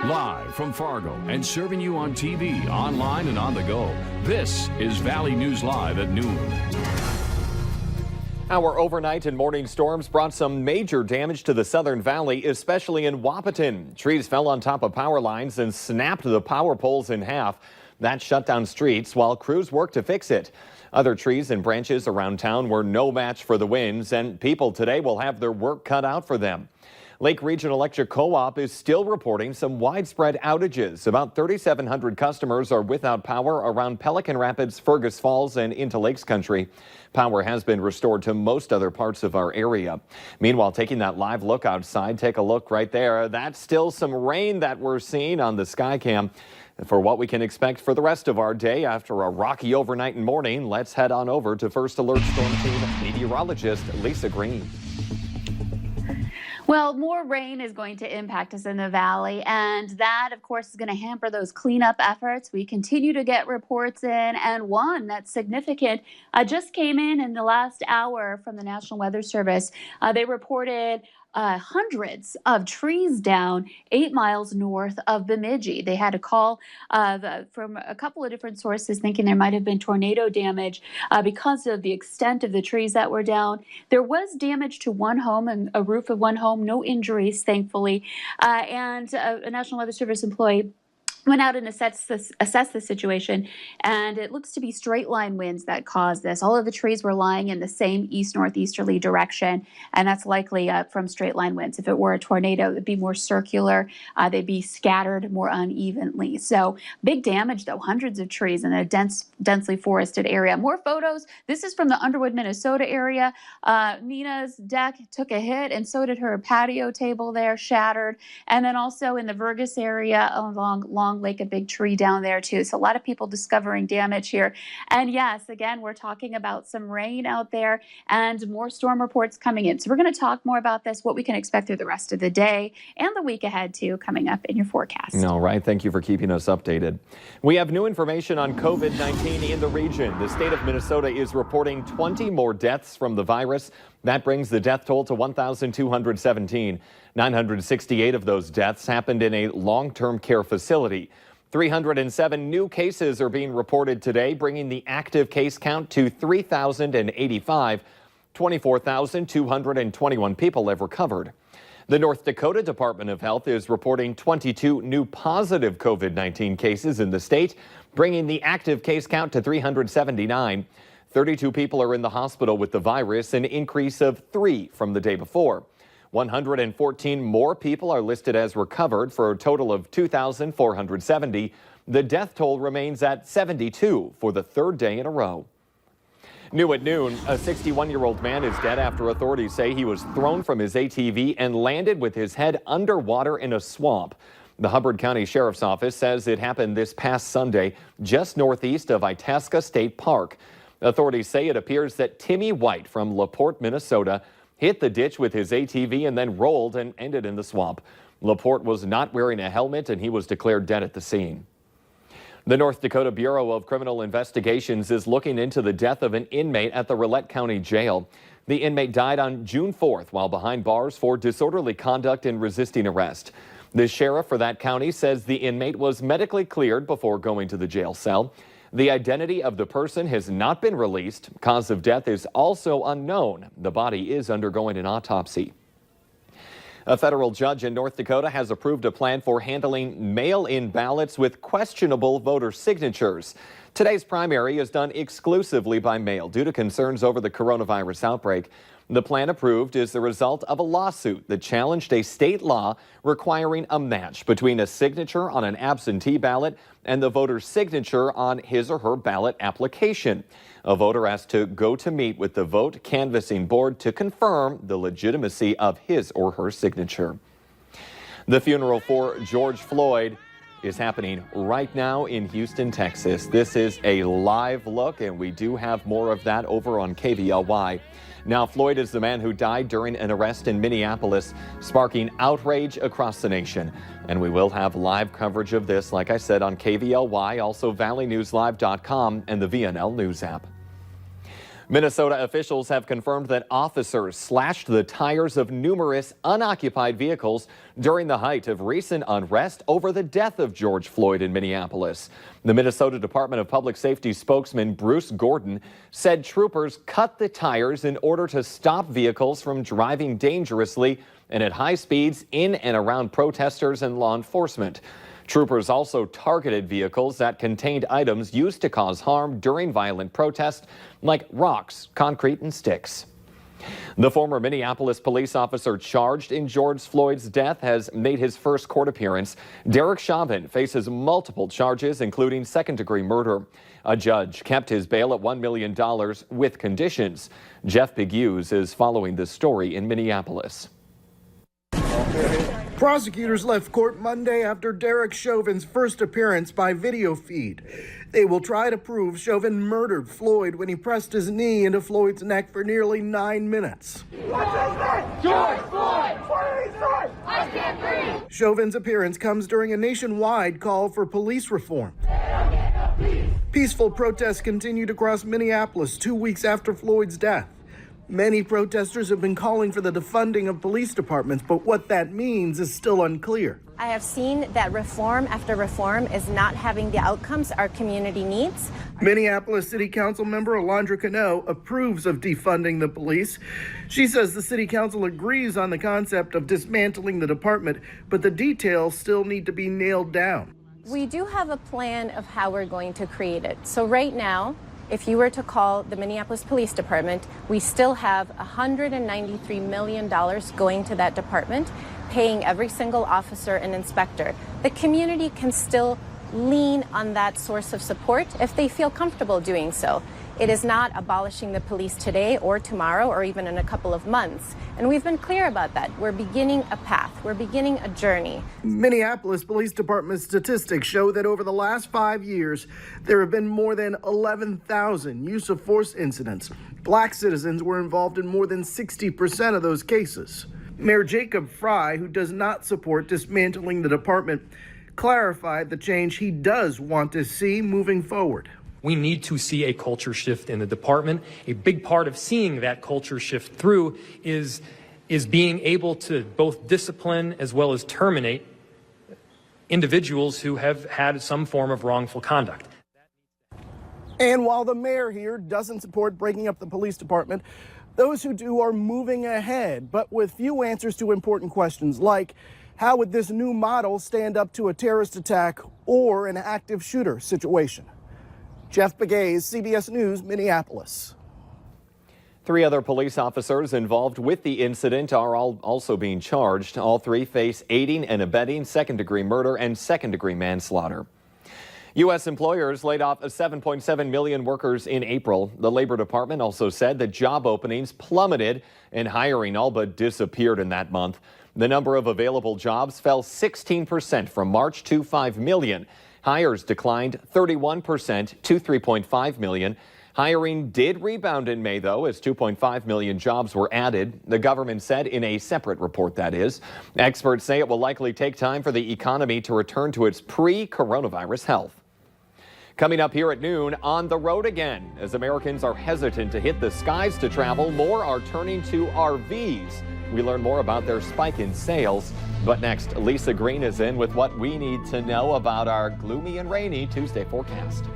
Live from Fargo and serving you on TV, online, and on the go. This is Valley News Live at noon. Our overnight and morning storms brought some major damage to the Southern Valley, especially in Wahpeton. Trees fell on top of power lines and snapped the power poles in half. That shut down streets while crews worked to fix it. Other trees and branches around town were no match for the winds, and people today will have their work cut out for them. Lake Region Electric Co-op is still reporting some widespread outages. About 3,700 customers are without power around Pelican Rapids, Fergus Falls, and into Lakes Country. Power has been restored to most other parts of our area. Meanwhile, taking that live look outside, take a look right there. That's still some rain that we're seeing on the Skycam. For what we can expect for the rest of our day after a rocky overnight and morning, let's head on over to First Alert Storm Team meteorologist Lisa Green. Well, more rain is going to impact us in the valley, and that, of course, is going to hamper those cleanup efforts. We continue to get reports in, and one that's significant just came in the last hour from the National Weather Service. They reported hundreds of trees down 8 miles north of Bemidji. They had a call from a couple of different sources thinking there might have been tornado damage because of the extent of the trees that were down. There was damage to one home and a roof of one home, no injuries, thankfully. And a National Weather Service employee went out and assessed the situation, and it looks to be straight line winds that caused this. All of the trees were lying in the same east-northeasterly direction, and that's likely from straight line winds. If it were a tornado, it would be more circular. They'd be scattered more unevenly. So big damage, though. Hundreds of trees in a densely forested area. More photos. This is from the Underwood, Minnesota area. Nina's deck took a hit, and so did her patio table there, shattered. And then also in the Vergus area along Long Lake, a big tree down there too. So a lot of people discovering damage here. And yes, again, we're talking about some rain out there and more storm reports coming in. So we're going to talk more about this, what we can expect through the rest of the day and the week ahead too, coming up in your forecast. All right. Thank you for keeping us updated. We have new information on COVID-19 in the region. The state of Minnesota is reporting 20 more deaths from the virus. That brings the death toll to 1,217. 968 of those deaths happened in a long-term care facility. 307 new cases are being reported today, bringing the active case count to 3,085. 24,221 people have recovered. The North Dakota Department of Health is reporting 22 new positive COVID-19 cases in the state, bringing the active case count to 379. 32 people are in the hospital with the virus, an increase of 3 from the day before. 114 more people are listed as recovered for a total of 2,470. The death toll remains at 72 for the third day in a row. New at noon, a 61-year-old man is dead after authorities say he was thrown from his ATV and landed with his head underwater in a swamp. The Hubbard County Sheriff's Office says it happened this past Sunday just northeast of Itasca State Park. Authorities say it appears that Timmy White from LaPorte, Minnesota, hit the ditch with his ATV and then rolled and ended in the swamp. LaPorte was not wearing a helmet and he was declared dead at the scene. The North Dakota Bureau of Criminal Investigations is looking into the death of an inmate at the Rolette County Jail. The inmate died on June 4th while behind bars for disorderly conduct and resisting arrest. The sheriff for that county says the inmate was medically cleared before going to the jail cell. The identity of the person has not been released. Cause of death is also unknown. The body is undergoing an autopsy. A federal judge in North Dakota has approved a plan for handling mail-in ballots with questionable voter signatures. Today's primary is done exclusively by mail due to concerns over the coronavirus outbreak. The plan approved is the result of a lawsuit that challenged a state law requiring a match between a signature on an absentee ballot and the voter's signature on his or her ballot application. A voter has to go to meet with the vote canvassing board to confirm the legitimacy of his or her signature. The funeral for George Floyd is happening right now in Houston, Texas. This is a live look, and we do have more of that over on KVLY. Now, Floyd is the man who died during an arrest in Minneapolis, sparking outrage across the nation. And we will have live coverage of this, like I said, on KVLY, also ValleyNewsLive.com and the VNL News app. Minnesota officials have confirmed that officers slashed the tires of numerous unoccupied vehicles during the height of recent unrest over the death of George Floyd in Minneapolis. The Minnesota Department of Public Safety spokesman Bruce Gordon said troopers cut the tires in order to stop vehicles from driving dangerously and at high speeds in and around protesters and law enforcement. Troopers also targeted vehicles that contained items used to cause harm during violent protests, like rocks, concrete, and sticks. The former Minneapolis police officer charged in George Floyd's death has made his first court appearance. Derek Chauvin faces multiple charges, including second-degree murder. A judge kept his bail at $1 million with conditions. Jeff Biguse is following this story in Minneapolis. Prosecutors left court Monday after Derek Chauvin's first appearance by video feed. They will try to prove Chauvin murdered Floyd when he pressed his knee into Floyd's neck for nearly 9 minutes. What is that? George Floyd! What is that? I can't breathe! Chauvin's appearance comes during a nationwide call for police reform. Peaceful protests continued across Minneapolis 2 weeks after Floyd's death. Many protesters have been calling for the defunding of police departments, but what that means is still unclear. I have seen that reform after reform is not having the outcomes our community needs. Minneapolis City Council member Alondra Cano approves of defunding the police. She says the City Council agrees on the concept of dismantling the department, but the details still need to be nailed down. We do have a plan of how we're going to create it. So right now, if you were to call the Minneapolis Police Department, we still have $193 million going to that department, paying every single officer and inspector. The community can still lean on that source of support if they feel comfortable doing so. It is not abolishing the police today or tomorrow or even in a couple of months. And we've been clear about that. We're beginning a path. We're beginning a journey. Minneapolis Police Department statistics show that over the last 5 years, there have been more than 11,000 use of force incidents. Black citizens were involved in more than 60% of those cases. Mayor Jacob Fry, who does not support dismantling the department, clarified the change he does want to see moving forward. We need to see a culture shift in the department. A big part of seeing that culture shift through is being able to both discipline as well as terminate individuals who have had some form of wrongful conduct. And while the mayor here doesn't support breaking up the police department, those who do are moving ahead, but with few answers to important questions like how would this new model stand up to a terrorist attack or an active shooter situation? Jeff Begay, CBS News, Minneapolis. 3 other police officers involved with the incident are also being charged. All 3 face aiding and abetting, second-degree murder, and second-degree manslaughter. U.S. employers laid off 7.7 million workers in April. The Labor Department also said that job openings plummeted and hiring all but disappeared in that month. The number of available jobs fell 16% from March to 5 million. Hires declined 31% to 3.5 million. Hiring did rebound in May, though, as 2.5 million jobs were added. The government said in a separate report, that is. Experts say it will likely take time for the economy to return to its pre-coronavirus health. Coming up here at noon, on the road again. As Americans are hesitant to hit the skies to travel, more are turning to RVs. We learn more about their spike in sales. But next, Lisa Green is in with what we need to know about our gloomy and rainy Tuesday forecast.